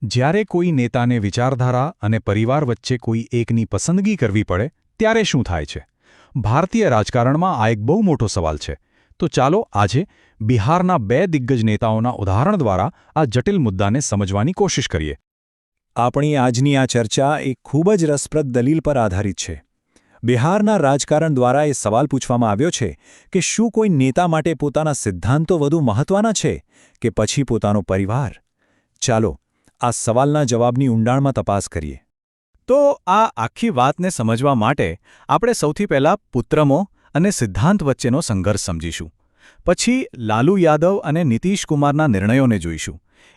જ્યારે કોઈ નેતાને વિચારધારા અને પરિવાર વચ્ચે કોઈ એકની પસંદગી કરવી પડે ત્યારે શું થાય છે? ભારતીય રાજકારણમાં આ એક બહુ મોટો સવાલ છે. તો ચાલો આજે બિહારના બે દિગ્ગજ નેતાઓના ઉદાહરણ દ્વારા આ જટિલ મુદ્દાને સમજવાની કોશિશ કરીએ. આપણી આજની આ ચર્ચા એક ખૂબ જ રસપ્રદ દલીલ પર આધારિત છે. બિહારના રાજકારણ દ્વારા એ સવાલ પૂછવામાં આવ્યો છે કે શું કોઈ નેતા માટે પોતાના સિદ્ધાંતો વધુ મહત્વના છે કે પછી પોતાનો પરિવાર? ચાલો આ સવાલના જવાબની ઊંડાણમાં તપાસ કરીએ. તો આ આખી વાતને સમજવા માટે આપણે સૌથી પહેલાં પુત્રમોહ અને સિદ્ધાંત વચ્ચેનો સંઘર્ષ સમજીશું. પછી લાલુ યાદવ અને નીતિશ કુમારના નિર્ણયોને જોઈશું.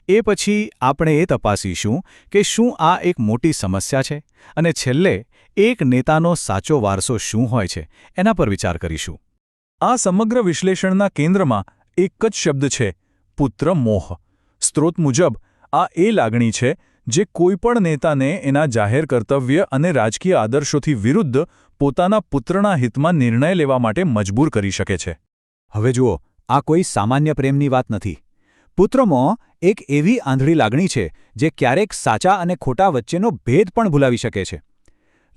એ પછી આપણે એ તપાસીશું કે શું આ એક મોટી સમસ્યા છે અને છેલ્લે એક નેતાનો સાચો વારસો શું હોય છે એના પર વિચાર કરીશું. આ સમગ્ર વિશ્લેષણના કેન્દ્રમાં એક જ શબ્દ છે: પુત્રમોહ. સ્ત્રોત મુજબ આ એ લાગણી છે જે કોઈપણ નેતાને એના જાહેર કર્તવ્ય અને રાજકીય આદર્શોથી વિરુદ્ધ પોતાના પુત્રના હિતમાં નિર્ણય લેવા માટે મજબૂર કરી શકે છે. હવે જુઓ, આ કોઈ સામાન્ય પ્રેમની વાત નથી. પુત્રમોહ એક એવી આંધળી લાગણી છે જે ક્યારેક સાચા અને ખોટા વચ્ચેનો ભેદ પણ ભૂલાવી શકે છે.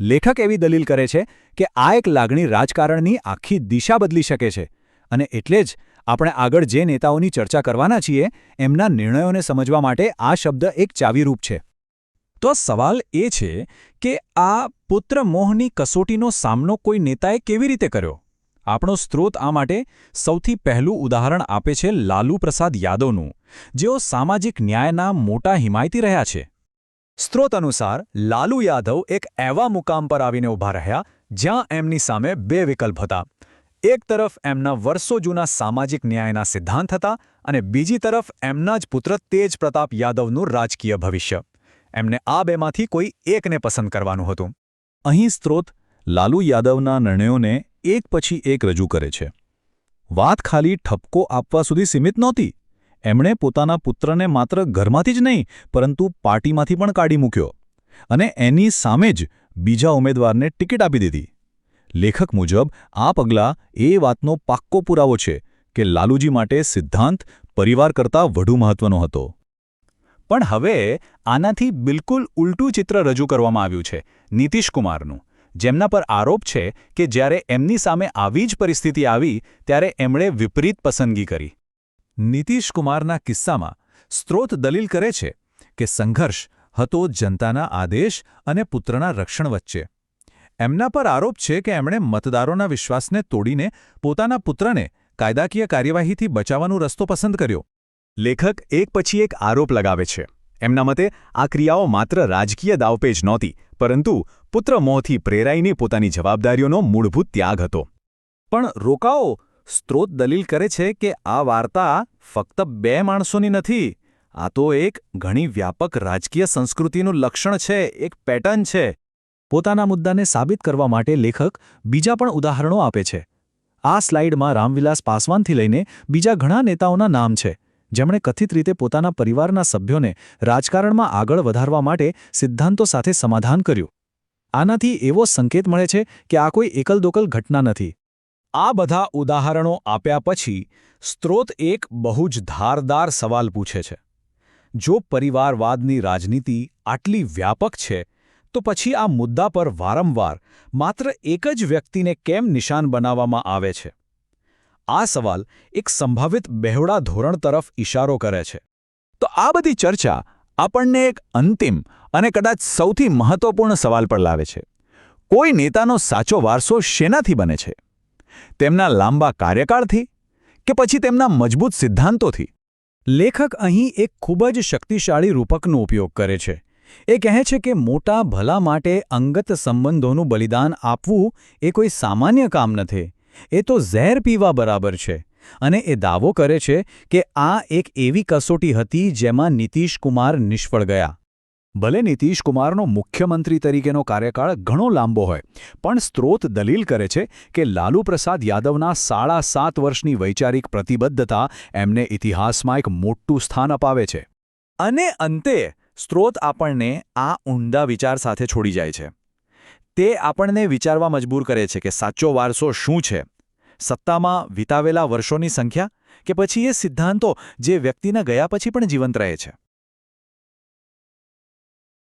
લેખક એવી દલીલ કરે છે કે આ એક લાગણી રાજકારણની આખી દિશા બદલી શકે છે અને એટલે જ આપણે આગળ જે નેતાઓની ચર્ચા કરવાના છીએ એમના નિર્ણયોને સમજવા માટે આ શબ્દ એક ચાવીરૂપ છે. તો સવાલ એ છે કે આ પુત્રમોહની કસોટીનો સામનો કોઈ નેતાએ કેવી રીતે કર્યો? આપણો સ્ત્રોત આ માટે સૌથી પહેલું ઉદાહરણ આપે છે લાલુ પ્રસાદ યાદવનું, જેઓ સામાજિક ન્યાયના મોટા હિમાયતી રહ્યા છે. સ્ત્રોત અનુસાર લાલુ યાદવ એક એવા મુકામ પર આવીને ઊભા રહ્યા જ્યાં એમની સામે બે વિકલ્પ હતા. એક તરફ એમના વર્ષો જૂના સામાજિક ન્યાયના સિદ્ધાંત હતા અને બીજી તરફ એમના જ પુત્ર તેજ પ્રતાપ યાદવનું રાજકીય ભવિષ્ય. એમને આ બેમાંથી કોઈ એકને પસંદ કરવાનું હતું. અહીં સ્ત્રોત લાલુ યાદવના નિર્ણયોને એક પછી એક રજૂ કરે છે. વાત ખાલી ઠપકો આપવા સુધી સીમિત નહોતી. એમણે પોતાના પુત્રને માત્ર ઘરમાંથી જ નહીં પરંતુ પાર્ટીમાંથી પણ કાઢી મૂક્યો અને એની સામે જ બીજા ઉમેદવારને ટિકિટ આપી દીધી. લેખક મુજબ આ પગલાં એ વાતનો પાક્કો પુરાવો છે કે લાલુજી માટે સિદ્ધાંત પરિવાર કરતાં વધુ મહત્વનો હતો. પણ હવે આનાથી બિલકુલ ઉલટું ચિત્ર રજૂ કરવામાં આવ્યું છે નીતિશ કુમારનું, જેમના પર આરોપ છે કે જ્યારે એમની સામે આવી જ પરિસ્થિતિ આવી ત્યારે એમણે વિપરીત પસંદગી કરી. નીતિશ કુમારના કિસ્સામાં સ્ત્રોત દલીલ કરે છે કે સંઘર્ષ હતો જનતાના આદેશ અને પુત્રના રક્ષણ વચ્ચે. એમના પર આરોપ છે કે એમણે મતદારોના વિશ્વાસને તોડીને પોતાના પુત્રને કાયદાકીય કાર્યવાહીથી બચાવવાનો રસ્તો પસંદ કર્યો. લેખક એક પછી એક આરોપ લગાવે છે. એમના મતે આ ક્રિયાઓ માત્ર રાજકીય દાવપેચ નહોતી, પરંતુ પુત્રમોહથી પ્રેરાઈને પોતાની જવાબદારીઓનો મૂળભૂત ત્યાગ હતો. પણ રોકાઓ, સ્ત્રોત દલીલ કરે છે કે આ વાર્તા ફક્ત બે માણસોની નથી. આ તો એક ઘણી વ્યાપક રાજકીય સંસ્કૃતિનું લક્ષણ છે, એક પેટર્ન છે. પોતાના મુદ્દાને સાબિત કરવા માટે લેખક બીજા પણ ઉદાહરણો આપે છે. આ સ્લાઇડમાં રામવિલાસ પાસવાનથી લઈને બીજા ઘણા નેતાઓના નામ છે, જેમણે કથિત રીતે પોતાના પરિવારના સભ્યોને રાજકારણમાં આગળ વધારવા માટે સિદ્ધાંતો સાથે સમાધાન કર્યું. આનાથી એવો સંકેત મળે છે કે આ કોઈ એકલદોકલ ઘટના નથી. આ બધા ઉદાહરણો આપ્યા પછી સ્ત્રોત એક બહુ જ ધારદાર સવાલ પૂછે છે. જો પરિવારવાદની રાજનીતિ આટલી વ્યાપક છે તો પછી આ મુદ્દા પર વારંવાર માત્ર એક જ વ્યક્તિને કેમ નિશાન બનાવવામાં આવે છે? આ સવાલ એક સંભવિત બહેવડા ધોરણ તરફ ઇશારો કરે છે. તો આ બધી ચર્ચા આપણને એક અંતિમ અને કદાચ સૌથી મહત્વપૂર્ણ સવાલ પર લાવે છે. કોઈ નેતાનો સાચો વારસો શેનાથી બને છે? તેમના લાંબા કાર્યકાળથી કે પછી તેમના મજબૂત સિદ્ધાંતોથી? લેખક અહીં એક ખૂબ જ શક્તિશાળી રૂપકનો ઉપયોગ કરે છે. એ કહે છે કે મોટા ભલા માટે અંગત સંબંધોનું બલિદાન આપવું એ કોઈ સામાન્ય કામ નથી. એ તો ઝેર પીવા બરાબર છે. અને એ દાવો કરે છે કે આ એક એવી કસોટી હતી જેમાં નીતિશ કુમાર નિષ્ફળ ગયા. ભલે નીતિશ કુમારનો મુખ્યમંત્રી તરીકેનો કાર્યકાળ ઘણો લાંબો હોય, પણ સ્ત્રોત દલીલ કરે છે કે લાલુ પ્રસાદ યાદવના 7.5 વર્ષની વૈચારિક પ્રતિબદ્ધતા એમને ઇતિહાસમાં એક મોટું સ્થાન અપાવે છે. અને અંતે સ્ત્રોત આપણને આ ઊંડા વિચાર સાથે છોડી જાય છે. તે આપણને વિચારવા મજબૂર કરે છે કે સાચો વારસો શું છે? સત્તામાં વિતાવેલા વર્ષોની સંખ્યા કે પછી એ સિદ્ધાંતો જે વ્યક્તિના ગયા પછી પણ જીવંત રહે છે?